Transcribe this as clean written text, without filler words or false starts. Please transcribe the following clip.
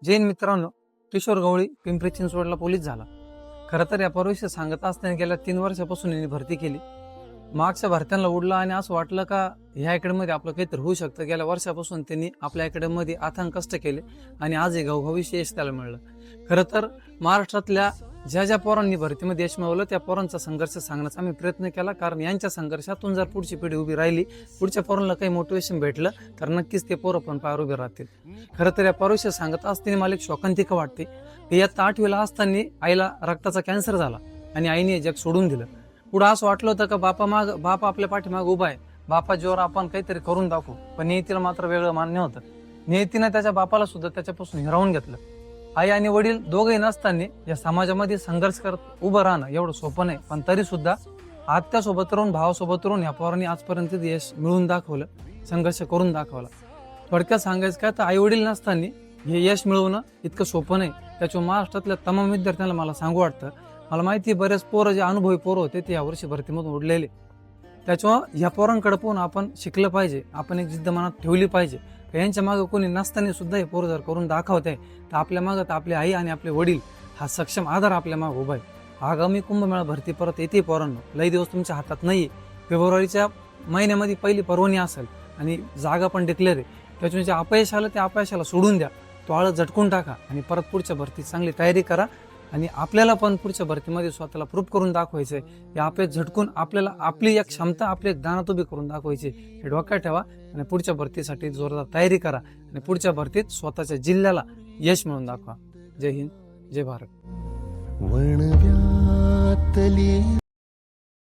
जैन मित्रांनो, किशोर गवळी पिंपरी चिंचवडला पोलीस झाला. खरं तर या परिषद सांगत असताना गेल्या 3 वर्षापासून यांनी भरती केली. मागच्या भरत्यांना उडलं आणि असं वाटलं का ह्या अकॅडमीमध्ये आपलं काहीतरी होऊ शकतं. गेल्या वर्षापासून त्यांनी आपल्या अकॅडमीमध्ये अथांग कष्ट केले आणि आज हे घवघवीचे यश त्याला मिळलं. खरं तर महाराष्ट्रातल्या ज्या ज्या पोरांनी भरतीमध्ये यश मिळवलं त्या पोरांचा संघर्ष सांगण्याचा आम्ही प्रयत्न केला, कारण यांच्या संघर्षातून जर पुढची पिढी उभी राहिली, पुढच्या पोरांना काही मोटिवेशन भेटलं तर नक्कीच ते पोरं पण पायावर उभे राहतील. खरं तर या परिषद सांगत असताना मला एक शोकांतिका वाटते की इयत्ता 8वीला असताना आईला रक्ताचा कॅन्सर झाला आणि आईने हे जग सोडून दिलं. पुढं असं वाटलं होतं का बाप आपल्या पाठीमाग उभा आहे, बापा जोर आपण काहीतरी करून दाखवू. पण नियतीला मात्र वेगळं मान्य होतं. नियतीनं त्याच्या बापाला सुद्धा त्याच्यापासून हिरावून घेतलं. आई आणि वडील दोघंही नसताना या समाजामध्ये संघर्ष करत उभं राहणं एवढं सोपं नाही. पण तरी सुद्धा आत्यासोबत राहून, भावासोबत राहून या पोरांनी आजपर्यंत यश मिळवून दाखवलं, संघर्ष करून दाखवला. थोडक्यात सांगायचं काय तर आई वडील नसताना हे यश मिळवणं इतकं सोपं नाही. त्याच्यावर महाराष्ट्रातल्या तमाम विद्यार्थ्यांना मला सांगू वाटतं, मला माहिती आहे बरेच पोरं जे अनुभवी पोरं होते ते यावर्षी भरतीमधून उडलेले. त्याच्यामुळं ह्या पोरांकडे पाहून आपण शिकलं पाहिजे, आपण एक जिद्द मनात ठेवली पाहिजे. यांच्या मागं कोणी नसताना सुद्धा हे पोरं जर करून दाखवत आहे तर आपल्या मागं तर आपली आई आणि आपले वडील हा सक्षम आधार आपल्या मागं उभा आहे. आगामी कुंभमेळा भरती परत येते पोरांनो, लई दिवस तुमच्या हातात नाही. फेब्रुवारीच्या महिन्यामध्ये पहिली पर्वणी असेल आणि जागा पण डिक्लेअर आहे. त्याच्यामुळे जे अपयश आलं त्या अपयशाला सोडून द्या, तो आळं झटकून टाका आणि परत पुढच्या भरतीत चांगली तयारी करा. आणि आपल्याला पण पुढच्या भरतीमध्ये स्वतःला प्रूफ करून दाखवायचं आहे. या अपयश झटकून आपल्याला आपली एक क्षमता, आपली एक दानात उभी करून दाखवायची हे डोक्यात ठेवा आणि पुढच्या भरतीसाठी जोरदार तयारी करा आणि पुढच्या भरतीत स्वतःच्या जिल्ह्याला यश मिळवून दाखवा. जय हिंद, जय भारत. वणव्यातली